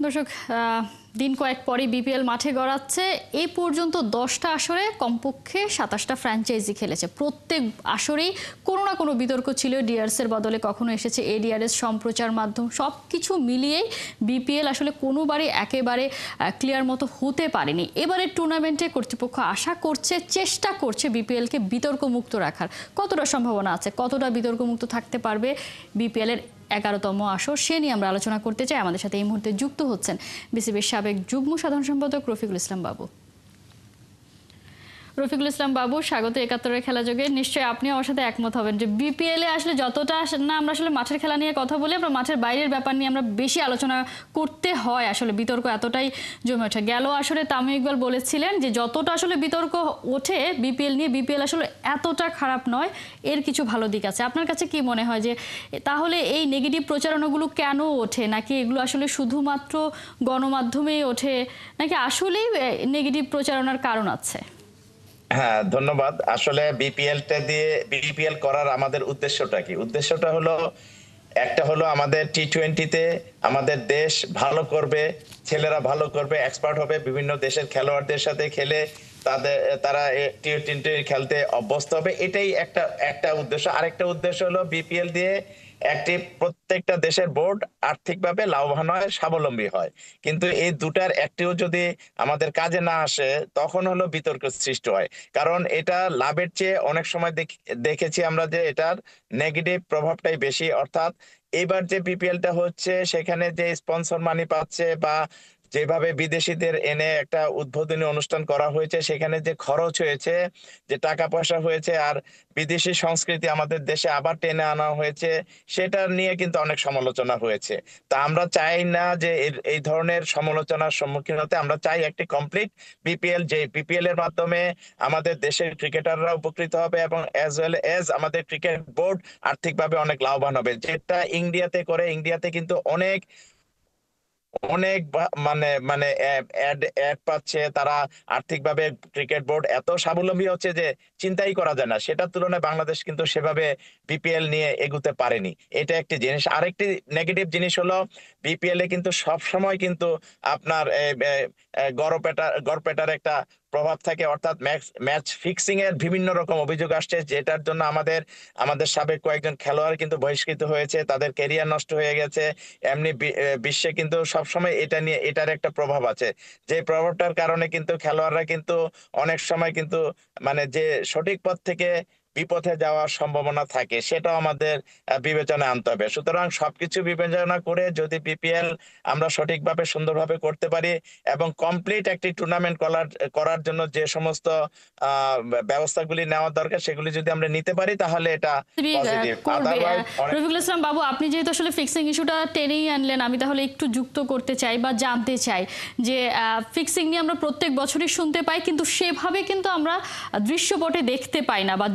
দর্শক, দিন কয়েক পরে বিপিএল মাঠে গড়াচ্ছে। এই পর্যন্ত 10টা আসরে কমপক্ষে 27টা ফ্র্যাঞ্চাইজি খেলেছে। প্রত্যেক আসরেই কোনো না কোনো বিতর্ক ছিল। ডিআরএস এর বদলে কখনো এসেছে এডিআরএস, সম্প্রচার মাধ্যম, সব কিছু মিলিয়েই বিপিএল আসলে কোনোবারই একেবারে ক্লিয়ার মতো হতে পারেনি। এবারের টুর্নামেন্টে কর্তৃপক্ষ আশা করছে, চেষ্টা করছে বিপিএলকে বিতর্কমুক্ত রাখার। কতটা সম্ভাবনা আছে, কতটা বিতর্কমুক্ত থাকতে পারবে বিপিএলের 11তম আসর, সে নিয়ে আমরা আলোচনা করতে চাই। আমাদের সাথে এই মুহূর্তে যুক্ত হচ্ছেন বিসিবির সাবেক যুগ্ম সাধারণ সম্পাদক রফিকুল ইসলাম বাবু। রফিকুল ইসলাম বাবু, স্বাগত 71-এর খেলা যোগে। নিশ্চয়ই আপনি আমার সাথে একমত হবেন যে বিপিএল এ আসলে যতটা না আমরা আসলে মাঠের খেলা নিয়ে কথা বলি, আমরা মাঠের বাইরের ব্যাপার নিয়ে আমরা বেশি আলোচনা করতে হয়। আসলে বিতর্ক এতটাই জমে ওঠে। গেল আসলে তামিম ইকবাল বলেছিলেন যে যতটা আসলে বিতর্ক ওঠে বিপিএল নিয়ে, বিপিএল আসলে এতটা খারাপ নয়, এর কিছু ভালো দিক আছে। আপনার কাছে কি মনে হয় যে তাহলে এই নেগেটিভ প্রচারণাগুলো কেন ওঠে? নাকি এগুলো আসলে শুধুমাত্র গণমাধ্যমেই ওঠে, নাকি আসলেই নেগেটিভ প্রচারণার কারণ আছে? হ্যাঁ, ধন্যবাদ। আসলে বিপিএল করার আমাদের উদ্দেশ্যটা কি? উদ্দেশ্যটা হলো, একটা হলো আমাদের টি-20-তে আমাদের দেশ ভালো করবে, ছেলেরা ভালো করবে, এক্সপার্ট হবে, বিভিন্ন দেশের খেলোয়াড়দের সাথে খেলে তারা টি-20 খেলতে অভ্যস্ত হবে। এটাই একটা একটা উদ্দেশ্য। আরেকটা উদ্দেশ্য হলো বিপিএল দিয়ে প্রত্যেকটা দেশের বোর্ড আর্থিকভাবে লাভবান হয়, স্বাবলম্বী হয়। কিন্তু এই দুটার একটিও যদি আমাদের কাজে না আসে, তখন হলো বিতর্ক সৃষ্টি হয়। কারণ এটা লাভের চেয়ে অনেক সময় দেখেছি আমরা যে এটার নেগেটিভ প্রভাবটাই বেশি। অর্থাৎ এবার যে বিপিএলটা হচ্ছে, সেখানে যে স্পন্সর মানি পাচ্ছে বা যেভাবে বিদেশিদের এনে একটা উদ্বোধনী অনুষ্ঠান করা হয়েছে, সেখানে যে খরচ হয়েছে, যে টাকা পয়সা হয়েছে, আর বিদেশি সংস্কৃতি আমাদের দেশে আবার টেনে আনা হয়েছে, সেটা নিয়ে কিন্তু অনেক সমালোচনা হয়েছে। তা আমরা চাই না যে এই ধরনের সমালোচনার সম্মুখীন হতে। আমরা চাই একটি কমপ্লিট বিপিএল, যে বিপিএল এর মাধ্যমে আমাদের দেশের ক্রিকেটাররা উপকৃত হবে এবং অ্যাজ ওয়েল এজ আমাদের ক্রিকেট বোর্ড আর্থিকভাবে অনেক লাভবান হবে। যেটা ইন্ডিয়াতে করে, ইন্ডিয়াতে কিন্তু অনেক অনেক মানে মানে অ্যাড অ্যাড পাচ্ছে তারা, আর্থিকভাবে ক্রিকেট বোর্ড এত স্বাবলম্বী হচ্ছে যে চিন্তাই করা যায় না। সেটার তুলনায় বাংলাদেশ কিন্তু সেভাবে বিপিএল নিয়ে এগুতে পারেনি। এটা একটি জিনিস। আরেকটি নেগেটিভ জিনিস হলো, বিপিএল এ কিন্তু সব সময় কিন্তু আপনার গড়পেটার একটা প্রভাব থাকে। অর্থাৎ ম্যাচ ফিক্সিং এর বিভিন্ন রকম অভিযোগ আসছে, যেটার জন্য আমাদের আমাদের সাবেক কয়েকজন খেলোয়াড় কিন্তু বহিষ্কৃত হয়েছে, তাদের ক্যারিয়ার নষ্ট হয়ে গেছে। এমনি বিশ্বে কিন্তু সবসময় এটা নিয়ে এটার একটা প্রভাব আছে, যে প্রভাবটার কারণে কিন্তু খেলোয়াড়রা কিন্তু অনেক সময় কিন্তু মানে যে সঠিক পথ থেকে বিপথে যাওয়ার সম্ভাবনা থাকে, সেটাও আমাদের বিবেচনায় আনতে হবে। সুতরাং সবকিছু বিবেচনা করে যদি বিপিএল আমরা সঠিকভাবে সুন্দরভাবে করতে পারি এবং কমপ্লিট একটি টুর্নামেন্ট করার জন্য যে সমস্ত ব্যবস্থাগুলি নেওয়া দরকার, সেগুলি যদি আমরা নিতে পারি, তাহলে এটা পজিটিভ। করবে। আদারওয়াইজ রফিকুল ইসলাম বাবু, আপনি যেহেতু আসলে ফিক্সিং ইস্যুটা টেনেই আনলেন, আমি তাহলে একটু যুক্ত করতে চাই বা জানতে চাই যে ফিক্সিং নিয়ে আমরা প্রত্যেক বছরই শুনতে পাই, কিন্তু সেভাবে কিন্তু আমরা দৃশ্যপটে দেখতে পাই না, বা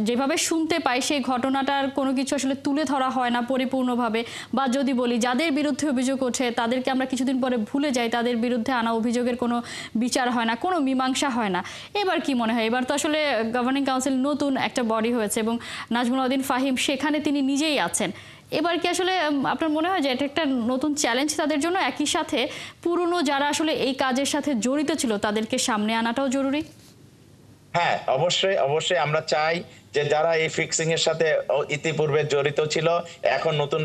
যেভাবে শুনতে পাই সেই ঘটনাটার কোনো কিছু আসলে তুলে ধরা হয় না পরিপূর্ণভাবে। বা যদি বলি যাদের বিরুদ্ধে অভিযোগ ওঠে তাদেরকে আমরা কিছুদিন পরে ভুলে যাই, তাদের বিরুদ্ধে আনা অভিযোগের কোনো বিচার হয় না, কোনো মীমাংসা হয় না। এবার কি মনে হয়, এবার তো আসলে গভর্নিং কাউন্সিল নতুন একটা বডি হয়েছে এবং নাজমুল উদ্দিন ফাহিম সেখানে তিনি নিজেই আছেন। এবার কি আসলে আপনার মনে হয় যে এটা একটা নতুন চ্যালেঞ্জ তাদের জন্য? একই সাথে পুরনো যারা আসলে এই কাজের সাথে জড়িত ছিল তাদেরকে সামনে আনাটাও জরুরি? হ্যাঁ, অবশ্যই অবশ্যই আমরা চাই যে যারা এই ফিক্সিং এর সাথে ইতিপূর্বে জড়িত ছিল, এখন নতুন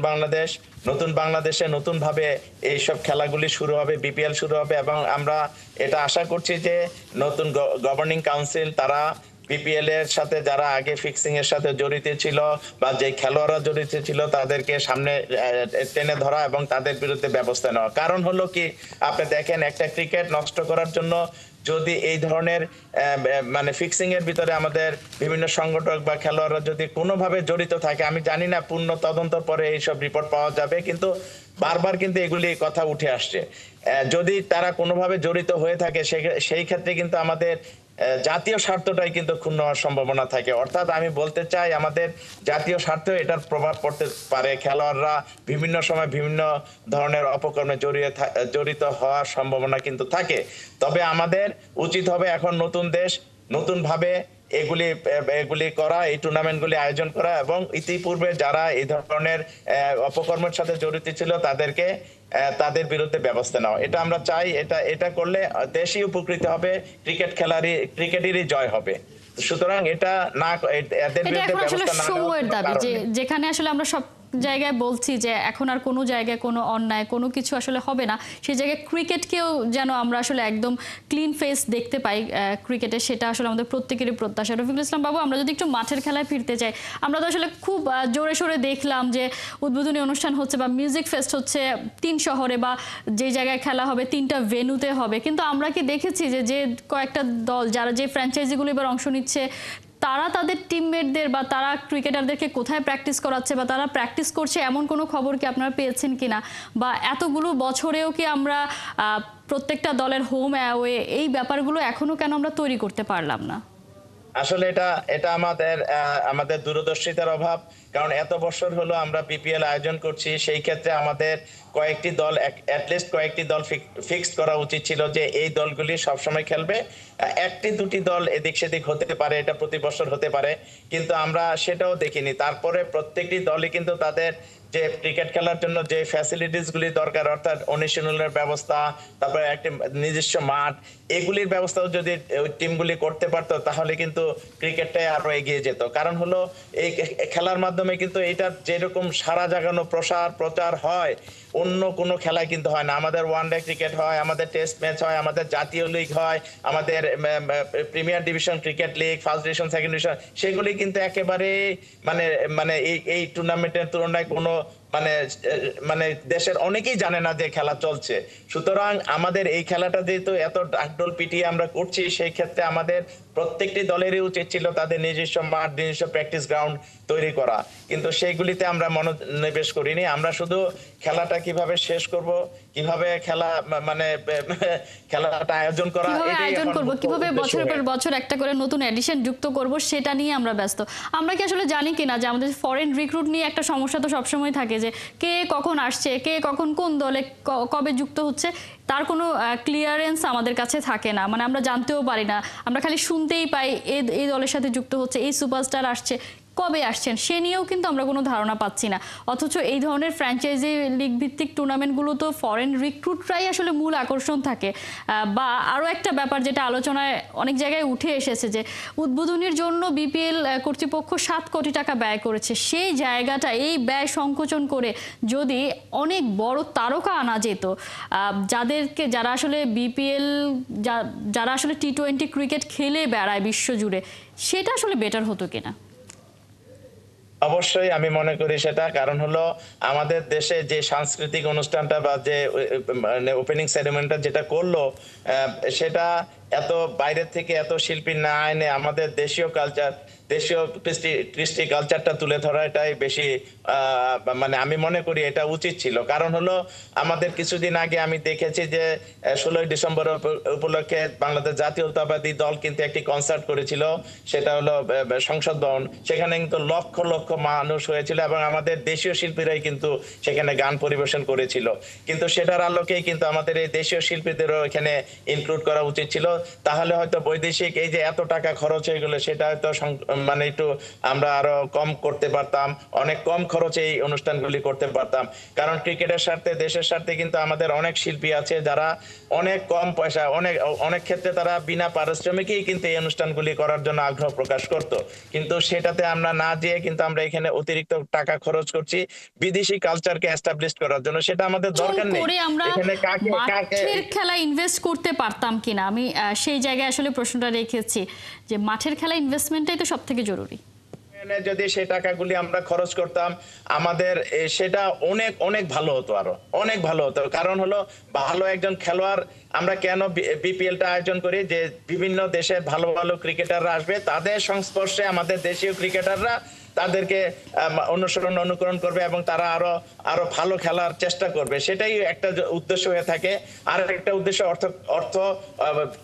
বাংলাদেশে নতুন ভাবে এইসব খেলাগুলি শুরু হবে, বিপিএল শুরু হবে, এবং আমরা এটা আশা করছি যে নতুন গভর্নিং কাউন্সিল তারা বিপিএল এর সাথে যারা আগে ফিক্সিং এর সাথে জড়িত ছিল বা যে খেলোয়াড়রা জড়িত ছিল, তাদেরকে সামনে টেনে ধরা এবং তাদের বিরুদ্ধে ব্যবস্থা নেওয়া। কারণ হলো কি, আপনি দেখেন, একটা ক্রিকেট নষ্ট করার জন্য যদি এই ধরনের মানে ফিক্সিং এর ভিতরে আমাদের বিভিন্ন সংগঠক বা খেলোয়াড়রা যদি কোনোভাবে জড়িত থাকে, আমি জানি না পূর্ণ তদন্ত পরে এইসব রিপোর্ট পাওয়া যাবে, কিন্তু বারবার কিন্তু এগুলি কথা উঠে আসছে। যদি তারা কোনোভাবে জড়িত হয়ে থাকে, সেই ক্ষেত্রে কিন্তু আমাদের জাতীয় স্বার্থটাই কিন্তু ক্ষুণ্ণ হওয়ার সম্ভাবনা থাকে। অর্থাৎ আমি বলতে চাই, আমাদের জাতীয় স্বার্থ এটার প্রভাব পড়তে পারে। খেলোয়াড়রা বিভিন্ন সময় বিভিন্ন ধরনের অপকর্মে জড়িত হওয়ার সম্ভাবনা কিন্তু থাকে। তবে আমাদের উচিত হবে, এখন নতুন দেশ, নতুন ভাবে এগুলি এগুলি করা, এই টুর্নামেন্টগুলি আয়োজন করা, এবং ইতিপূর্বে যারা এই ধরনের অপকর্মের সাথে জড়িত ছিল তাদেরকে তাদের বিরুদ্ধে ব্যবস্থা নেওয়া। এটা আমরা চাই। এটা করলে দেশই উপকৃত হবে, ক্রিকেটেরই জয় হবে। সুতরাং এটা না, এদের এটা বিরুদ্ধে এখন আসলে ব্যবস্থা না নেওয়ার সময়ের কোনো দাবি, কারণ যে নেই। যেখানে আসলে আমরা সব জায়গায় বলছি যে এখন আর কোনো জায়গায় কোনো অন্যায় কোনো কিছু আসলে হবে না, সেই জায়গায় ক্রিকেটকেও যেন আমরা আসলে একদম ক্লিন ফেস দেখতে পাই ক্রিকেটে, সেটা আসলে আমাদের প্রত্যেকেরই প্রত্যাশা। রফিকুল ইসলাম বাবু, আমরা যদি একটু মাঠের খেলায় ফিরতে চাই, আমরা তো আসলে খুব জোরে সোরে দেখলাম যে উদ্বোধনী অনুষ্ঠান হচ্ছে বা মিউজিক ফেস্ট হচ্ছে 3 শহরে, বা যে জায়গায় খেলা হবে 3টা ভেন্যুতে হবে, কিন্তু আমরা কি দেখেছি যে যে কয়েকটা দল যারা যে ফ্র্যাঞ্চাইজিগুলো এবার অংশ নিচ্ছে তারা তাদের টিমমেটদের বা তারা ক্রিকেটারদেরকে কোথায় প্র্যাকটিস করাচ্ছে বা তারা প্র্যাকটিস করছে এমন কোনো খবর কি আপনারা পেয়েছেন কিনা? বা এতগুলো বছরেও কি আমরা প্রত্যেকটা দলের হোম অ্যাওয়ে এই ব্যাপারগুলো এখনো কেন আমরা তৈরি করতে পারলাম না? আসলে এটা আমাদের দূরদর্শিতার অভাব। কারণ এত বছর হলো আমরা বিপিএল আয়োজন করছি, সেই ক্ষেত্রে আমাদের কয়েকটি দল, অ্যাটলিস্ট কয়েকটি দল ফিক্সড করা উচিত ছিল যে এই দলগুলি সবসময় খেলবে। একটি দুটি দল এদিক সেদিক হতে পারে, এটা প্রতি বছর হতে পারে, কিন্তু আমরা সেটাও দেখিনি। তারপরে প্রত্যেকটি দলই কিন্তু তাদের যে ক্রিকেট খেলার জন্য যে ফ্যাসিলিটিস গুলি দরকার, অর্থাৎ অনুশীলনের ব্যবস্থা, তারপরে একটি নিজস্ব মাঠ, এগুলির ব্যবস্থাও যদি ওই টিমগুলি করতে পারতো তাহলে কিন্তু ক্রিকেটটাই আরো এগিয়ে যেত। কারণ হলো এই খেলার মাধ্যমে কিন্তু এটা যেরকম সারা জাগানো প্রচার হয়, অন্য কোনো খেলায় কিন্তু হয় না। আমাদের ওয়ানডে ক্রিকেট হয়, আমাদের টেস্ট ম্যাচ হয়, আমাদের জাতীয় লিগ হয়, আমাদের premier division cricket league, first division, second division, সেগুলি কিন্তু একেবারে মানে মানে এই টুর্নামেন্টের তুলনায় কোনো মানে মানে দেশের অনেকেই জানে না যে খেলা চলছে। সুতরাং আমাদের এই খেলাটা যেহেতু এত ডাকডোল পিটিয়ে আমরা করছি, সেই ক্ষেত্রে আমাদের প্রত্যেকটি দলেরই উচিত ছিল তাদের নিজস্ব মাঠ, নিজস্ব প্র্যাকটিস গ্রাউন্ড তৈরি করা, কিন্তু সেইগুলিতে আমরা মনোনিবেশ করিনি। আমরা শুধু খেলাটা কিভাবে শেষ করব, কিভাবে খেলাটা আয়োজন করা, কিভাবে এটাই আয়োজন এখন করব, মুখ্য কিভাবে উদ্দেশ্য বছরের পর হয়ে বছর একটা করে নতুন এডিশন যুক্ত করব, সেটা নিয়ে আমরা ব্যস্ত। আমরা কি আসলে জানি কিনা যে আমাদের ফরেন রিক্রুট নিয়ে একটা সমস্যা তো সবসময় থাকে, যে কে কখন আসছে, কে কখন কোন দলে কবে যুক্ত হচ্ছে, তার কোনো ক্লিয়ারেন্স আমাদের কাছে থাকে না। মানে আমরা জানতেও পারি না, আমরা খালি শুনতেই পাই এই দলের সাথে যুক্ত হচ্ছে, এই সুপারস্টার আসছে, কবে আসছেন সে নিয়েও কিন্তু আমরা কোনো ধারণা পাচ্ছি না। অথচ এই ধরনের ফ্র্যাঞ্চাইজি লিগ ভিত্তিক টুর্নামেন্টগুলো তো ফরেন রিক্রুটরাই আসলে মূল আকর্ষণ থাকে। বা আরও একটা ব্যাপার যেটা আলোচনায় অনেক জায়গায় উঠে এসেছে, যে উদ্বোধনীর জন্য বিপিএল কর্তৃপক্ষ 7 কোটি টাকা ব্যয় করেছে, সেই জায়গাটা এই ব্যয় সংকোচন করে যদি অনেক বড় তারকা আনা যেত, যারা আসলে বিপিএল, যারা আসলে টি-20 ক্রিকেট খেলে বেড়ায় বিশ্বজুড়ে, সেটা আসলে বেটার হতো কিনা? অবশ্যই আমি মনে করি সেটা। কারণ হলো আমাদের দেশে যে সাংস্কৃতিক অনুষ্ঠানটা বা যে মানে ওপেনিং সেরেমনিটা যেটা করলো, সেটা এত বাইরের থেকে এত শিল্পী না এনে আমাদের দেশীয় কালচার, দেশীয় কৃষ্টি কালচারটা তুলে ধরাটাই বেশি মানে আমি মনে করি এটা উচিত ছিল। কারণ হলো আমাদের কিছুদিন আগে আমি দেখেছি যে 16ই ডিসেম্বর উপলক্ষে বাংলাদেশ জাতীয়তাবাদী দল কিন্তু একটি কনসার্ট করেছিল, সেটা হলো সংসদ ভবন। সেখানে কিন্তু লক্ষ লক্ষ মানুষ হয়েছিল এবং আমাদের দেশীয় শিল্পীরাই কিন্তু সেখানে গান পরিবেশন করেছিল। কিন্তু সেটার আলোকেই কিন্তু আমাদের এই দেশীয় শিল্পীদেরও এখানে ইনক্লুড করা উচিত ছিল। তাহলে হয়তো বৈদেশিক এই যে এত টাকা খরচ হয়ে গেলো, সেটা হয়তো মানে একটু আমরা আরো কম করতে পারতাম, অনেক কম খরচে এই অনুষ্ঠানগুলি করতে পারতাম। কারণ ক্রিকেটের স্বার্থে, দেশের স্বার্থে কিন্তু আমাদের অনেক শিল্পী আছে যারা অনেক কম পয়সা, অনেক ক্ষেত্রে তারা বিনা পারিশ্রমিকেই কিন্তু এই অনুষ্ঠানগুলি করার জন্য আগ্রহ প্রকাশ করত। কিন্তু সেটাতে আমরা না যেয়ে কিন্তু আমরা এখানে অতিরিক্ত টাকা খরচ করছি বিদেশি কালচারকে এস্টাবলিশ করার জন্য। সেটা আমাদের দরকার নেই। আমরা এখানে কাকে মাঠের খেলা ইনভেস্ট করতে পারতাম কিনা, আমি সেই জায়গায় আসলে প্রশ্নটা রেখেছি, যে মাঠের খেলা ইনভেস্টমেন্টটাই তো সবথেকে জরুরি। যদি সেই টাকাগুলি আমরা খরচ করতাম, আমাদের সেটা অনেক অনেক ভালো হতো, আরো অনেক ভালো হতো। কারণ হলো ভালো একজন খেলোয়াড়, আমরা কেন বিপিএলটা আয়োজন করি, যে বিভিন্ন দেশের ভালো ভালো ক্রিকেটাররা আসবে, তাদের সংস্পর্শে আমাদের দেশীয় ক্রিকেটাররা তাদেরকে অনুকরণ করবে এবং তারা আরো ভালো খেলার চেষ্টা করবে, সেটাই একটা উদ্দেশ্য হয়ে থাকে। আর একটা উদ্দেশ্য অর্থ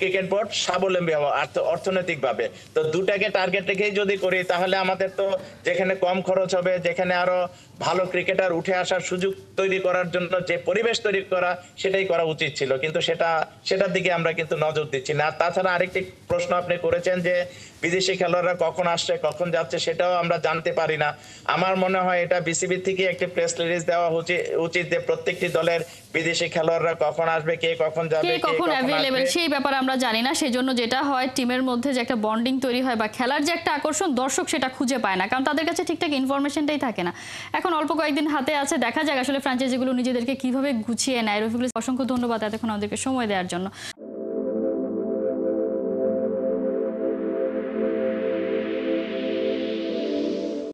ক্রিকেট বোর্ড স্বাবলম্বী হওয়া অর্থনৈতিকভাবে। তো দুটাকে টার্গেট রেখেই যদি করি তাহলে আমাদের তো যেখানে কম খরচ হবে, যেখানে আরো ভালো ক্রিকেটার উঠে আসার সুযোগ তৈরি করার জন্য যে পরিবেশ তৈরি করা, সেটাই করা উচিত ছিল, কিন্তু সেটার দিকে আমরা কিন্তু নজর দিচ্ছি না। তাছাড়া আরেকটি প্রশ্ন আপনি করেছেন যে বিদেশি খেলোয়াড়রা কখন আসছে কখন যাচ্ছে সেটাও আমরা জানতে পারি না। আমার মনে হয় এটা বিসিবি থেকে একটি প্রেস রিলিজ দেওয়া উচিত যে প্রত্যেকটি দলের বিদেশি খেলোয়াড়রা কখন আসবে, কে কখন যাবে, কে কখন অ্যাভেলেবেল আসবে। সেই ব্যাপারে আমরা জানি না। সেজন্য যেটা হয় টিমের মধ্যে যে একটা বন্ডিং তৈরি হয় বা খেলার যে একটা আকর্ষণ, দর্শক সেটা খুঁজে পায় না, কারণ তাদের কাছে ঠিকঠাক ইনফরমেশনটাই থাকে না। এখন অল্প কয়েকদিন হাতে আছে, দেখা যাক আসলে ফ্র্যাঞ্চাইজিগুলো নিজেদেরকে কিভাবে গুছিয়ে নেয়। রফিকুল, অসংখ্য ধন্যবাদ এতক্ষণ আমাদেরকে সময় দেওয়ার জন্য।